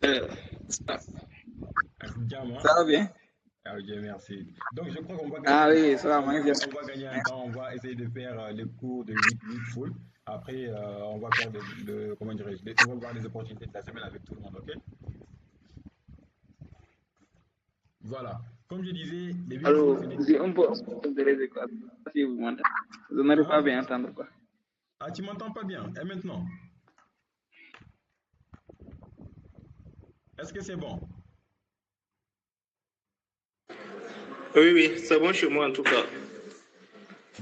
Euh, ça, Diamant. ça va bien? Ah, ok, merci. Donc, je crois qu'on va gagner Ah un oui, temps. ça va, moi, On va gagner un merci. temps. On va essayer de faire les cours de week full. Après, on va faire comment dirais-je, on va voir les opportunités de la semaine avec tout le monde, ok? Voilà. Comme je disais, les week full, Alors, c'est des... j'ai un peu de les écoutes. Si vous m'entendez. Je n'arrive pas à Hein? bien entendre, quoi. Ah, tu m'entends pas bien. Et maintenant? Est-ce que c'est bon? Oui, oui, c'est bon chez moi en tout cas.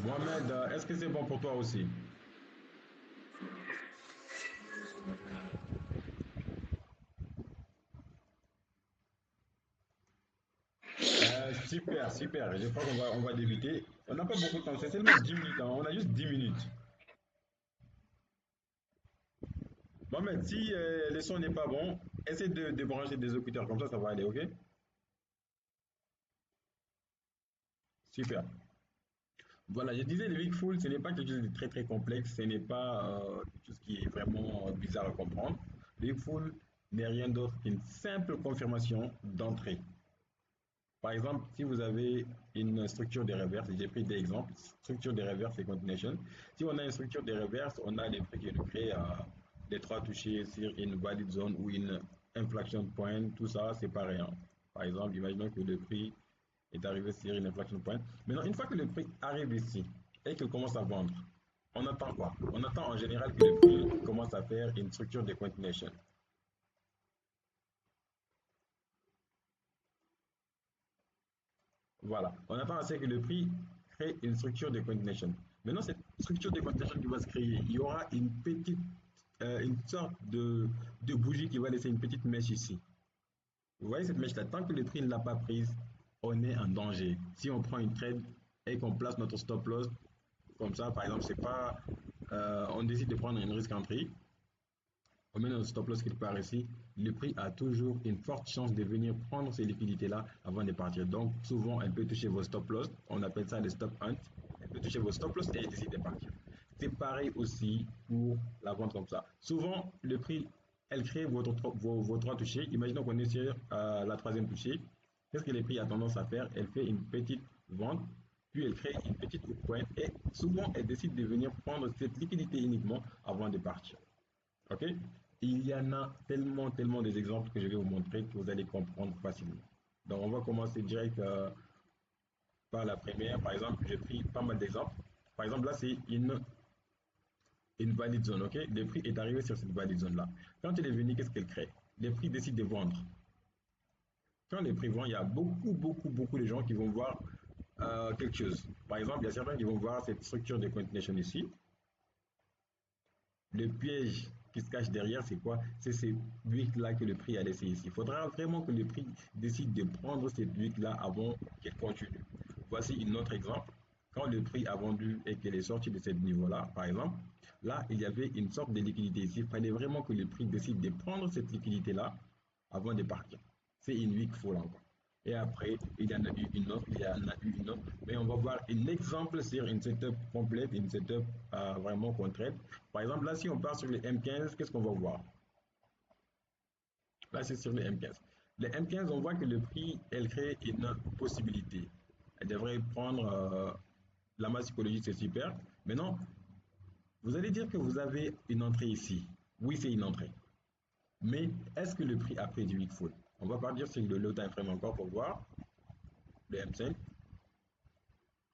Mohamed, est-ce que c'est bon pour toi aussi? Super, super. Je crois on va débuter. On n'a pas beaucoup de temps. C'est seulement 10 minutes, hein. On a juste 10 minutes. Mohamed, si le son n'est pas bon, essaie de brancher des écouteurs, comme ça va aller, ok? Super. Voilà, je disais, le Big Full, ce n'est pas quelque chose de très très complexe, ce n'est pas quelque chose qui est vraiment bizarre à comprendre. Le Big Full n'est rien d'autre qu'une simple confirmation d'entrée. Par exemple, si vous avez une structure de reverse, j'ai pris des exemples, structure de reverse et continuation. Si on a une structure de reverse, on a les prix qui nous créent les trois touchés sur une valid zone ou une inflection point, tout ça, c'est pareil, hein. Par exemple, imaginons que le prix est arrivé sur une inflection point. Maintenant, une fois que le prix arrive ici et qu'il commence à vendre, on attend quoi? On attend en général que le prix commence à faire une structure de continuation. Voilà. On attend à ce que le prix crée une structure de continuation. Maintenant, cette structure de continuation qui va se créer, il y aura une sorte de bougie qui va laisser une petite mèche ici. Vous voyez cette mèche-là, tant que le prix ne l'a pas prise, on est en danger. Si on prend une trade et qu'on place notre stop loss, comme ça, par exemple, c'est pas, on décide de prendre une risque entrée, on met notre stop loss quelque part ici, le prix a toujours une forte chance de venir prendre ces liquidités-là avant de partir. Donc, souvent, elle peut toucher vos stop loss. On appelle ça les stop hunt. Elle peut toucher vos stop loss et elle décide de partir. C'est pareil aussi pour la vente comme ça. Souvent, le prix, elle crée vos trois touchés. Imaginons qu'on est sur la troisième touchée. Qu'est-ce que le prix a tendance à faire? Elle fait une petite vente, puis elle crée une petite hook point et souvent, elle décide de venir prendre cette liquidité uniquement avant de partir. OK? Il y en a tellement, tellement des exemples que je vais vous montrer que vous allez comprendre facilement. Donc, on va commencer direct par la première. Par exemple, j'ai pris pas mal d'exemples. Par exemple, là, c'est une valide zone. OK? Le prix est arrivé sur cette valide zone-là. Quand elle est venue, qu'est-ce qu'elle crée? Le prix décide de vendre. Quand les prix vont, il y a beaucoup, beaucoup, beaucoup de gens qui vont voir quelque chose. Par exemple, il y a certains qui vont voir cette structure de continuation ici. Le piège qui se cache derrière, c'est quoi? C'est ces briques-là que le prix a laissé ici. Il faudra vraiment que le prix décide de prendre cette brique-là avant qu'elle continue. Voici un autre exemple. Quand le prix a vendu et qu'elle est sortie de ce niveau-là, par exemple, là, il y avait une sorte de liquidité ici. Il fallait vraiment que le prix décide de prendre cette liquidité-là avant de partir. C'est une week full encore. Et après, il y en a eu une autre, il y en a eu une autre. Mais on va voir un exemple sur une setup complète, une setup vraiment concrète. Par exemple, là, si on part sur les M15, qu'est-ce qu'on va voir? Là, c'est sur les M15. Les M15, on voit que le prix, elle crée une possibilité. Elle devrait prendre la masse psychologique, c'est super. Maintenant, vous allez dire que vous avez une entrée ici. Oui, c'est une entrée. Mais est-ce que le prix a pris du week full? On va partir sur le low time frame encore pour voir le M5.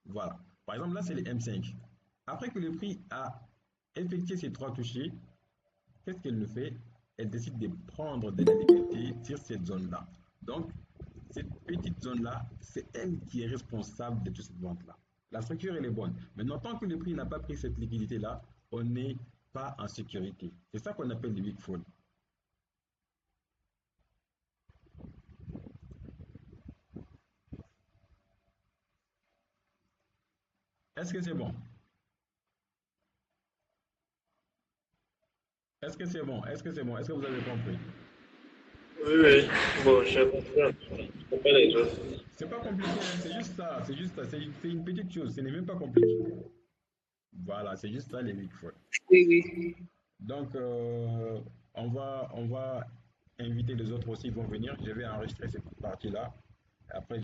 Voilà. Par exemple, là, c'est les M5. Après que le prix a effectué ces trois touchés, qu'est-ce qu'elle le fait? Elle décide de prendre de la liquidité sur cette zone-là. Donc, cette petite zone-là, c'est elle qui est responsable de toute cette vente-là. La structure, elle est bonne. Maintenant, tant que le prix n'a pas pris cette liquidité-là, on n'est pas en sécurité. C'est ça qu'on appelle le big fall. Est-ce que c'est bon? Est-ce que c'est bon? Est-ce que c'est bon? Est-ce que vous avez compris? Oui, oui. Bon, j'ai compris un peu. Je comprends les autres. C'est pas compliqué, hein, c'est juste ça. C'est juste ça. C'est une petite chose. Ce n'est même pas compliqué. Voilà, c'est juste ça les big fall. Oui, oui. Donc, on va inviter les autres aussi, ils vont venir. Je vais enregistrer cette partie-là. Après,